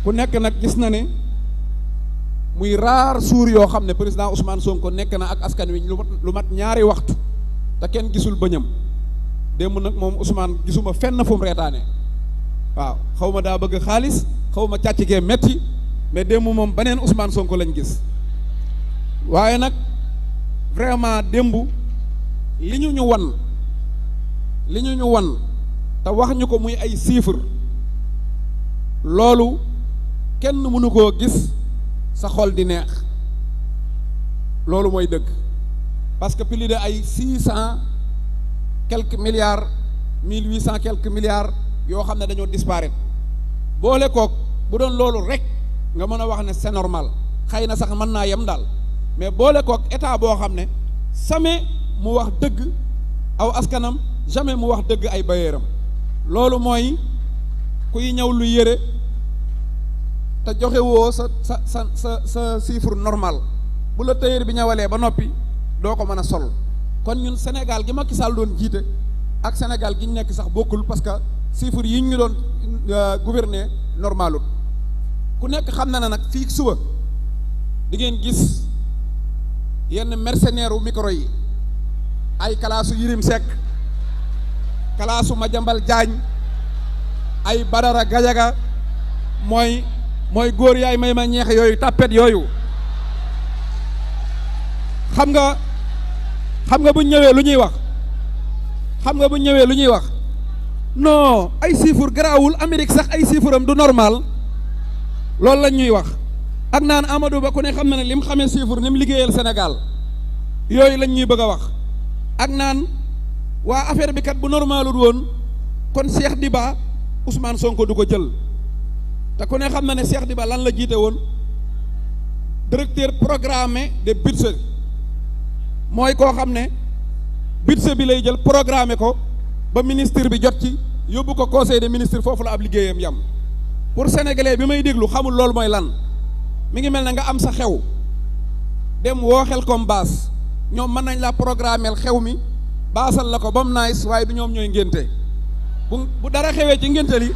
ku nekk nag gis na ne muy raar suur yoo xam ne président Ousmane Sonko nekk na ak askan wi lu mat ñaari waxtu te kenn gisul bëñam démb nag moom Ousmane gisuma fenn fu mu reetaane waaw xaw ma daa bëgg xaalis xaw ma càcc gee metti mais démb moom beneen Ousmane Sonko lañ gis waaye nag vraiment démb li ñu wan te wax ñu ko muy ay chiffres loolu kenn mënu koo gis sa xol di neex loolu mooy dëgg parce que plus de ay 600 quelques milliards 1800 quelques milliards yoo xam ne dañoo disparaître boole kook bu doon loolu rek nga mën a wax ne c'est normal xëy na sax mën naa yem daal mais boole kook état boo xam ne jamais mu wax dëgg aw askanam jamais mu wax dëgg ay bayeeram loolu mooy kuy ñëw lu yére te joxe woo sa chiffre normal bu la tailleur bi ñawalee ba noppi doo ko mën a sol kon ñun Sénégal gi Macky Sall doon jiite ak Sénégal gi ñu nekk sax bokkul parce que chiffre yi ñu doon gouverner normalut ku nekk xam na ne nag fii suba di ngeen gis yenn mercenaire u micro yi ay kalaasu Yirim Seck kalaasu Madiambal Diagne ay Badara Gajaga mooy góor yaay may ma ñeex yooyu tàppet yooyu xam nga bu ñëwee lu ñuy wax non ay chiffres garaawul Amérique sax ay chiffres am du normal loolu lañ ñuy wax ak naan Amadou Ba ku ne xam na ne lim xamee chiffre ni mu liggéeyal Sénégal yooyu lañ ñuy bëgg a wax ak naan waa affaire bi kat bu normalul woon kon Cheikh Diba Ousmane Sonko du ko jël te ku ne xam na ne Cheikh Diba lan la jiite woon directeur programmé des budgets mooy koo xam ne budget bi lay jël programmé ko ba ministre bi jot ci yóbbu ko conseil des ministres foofu la ab liggéeyam yam pour sénégalais bi may déglu xamul loolu mooy lan mi ngi mel ne nga am sa xew dem woo xel comme baas ñoom mën nañ la programmeel xew mi baasal la ko ba mu nice waaye du ñoom ñooy ngénte bu dara xewee ci ngénte li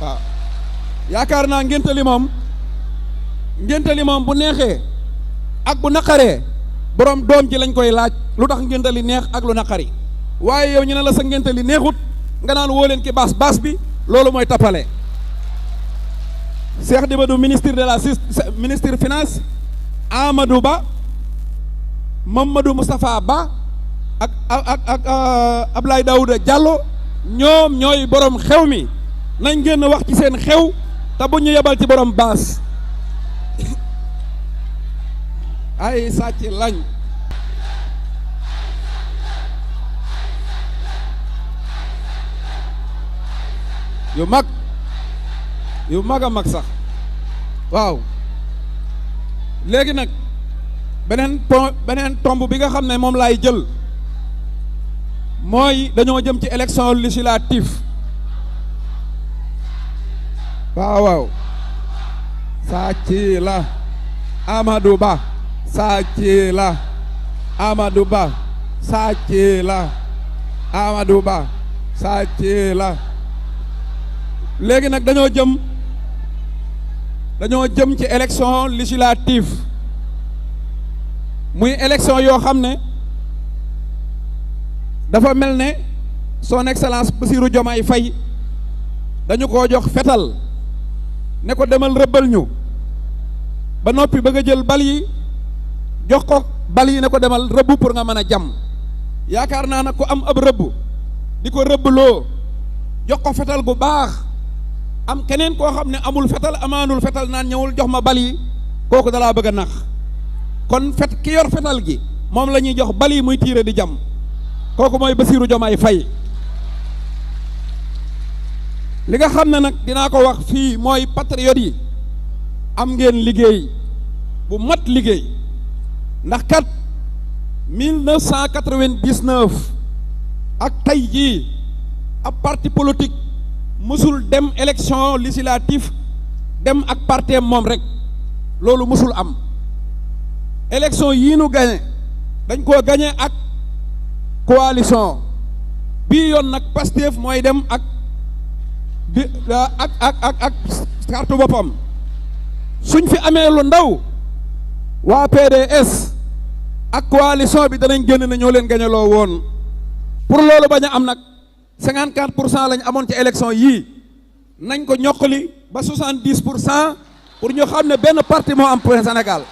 waaw yaakaar naa ngénte li moom bu neexee ak bu naqaree borom doom ji lañ koy laaj lu tax ngénte li neex ak lu naqari waaye yow ñu ne la sa ngénte li neexut nga naan woo leen ki baas bi loolu mooy tappale Cheikh Diba du ministre de la ministre finance Amadou Ba Mamadou Moustapha Ba ak Abdoulaye Daouda Diallo ñoom ñooy borom xew mi nañ génn wax ci seen xew te bu ñu yebal ci borom baas ay sàcc lañ yu mag a mag sax waaw léegi nag beneen tomb bi nga xam ne moom laay jël mooy dañoo jëm ci élection législative waaw sàcc la Amadou Ba sàcc la Amadou Ba sàcc la Amadou Ba sàcc la léegi nag dañoo jëm ci élection législative muy élection yoo xam ne dafa mel ne son excellence Bassirou Diomaye Faye dañu koo jox fetal ne ko demal rëbbal ñu ba noppi bëgg a jël bal yi jox ko bal yi ne ko demal rëbb pour nga mën a jam yaakaar naa nag ku am ab rëbb di ko rëbbloo jox ko fetal gu baax am keneen koo xam ne amul fetal amaanul fetal naan ñëwul jox ma bal yi kooku dalaa bëgg a nax kon ki yor fetal gi moom la ñuy jox bal yi muy tiire di jam kooku mooy Bassirou Diomaye Faye li nga xam ne nag dinaa ko wax fii mooy patriotes yi am ngeen liggéey bu mat liggéey ndax kat 1999 ak tey jii ab parti politique musul dem élection législative dem ak parteem moom rek loolu musul am élection yii nu gañe dañ koo gañe ak coalition bii yoon nag Pastef mooy dem ak bi ak carte boppam. suñ fi amee lu ndaw waa PDS ak coalition bi danañ génn ne ñoo leen gañaloo woon. pour loolu bañ a am nag 54% lañ amoon ci élection yii nañ ko ñoqali ba 70% pour ñu xam ne benn parti moo am pour Sénégal.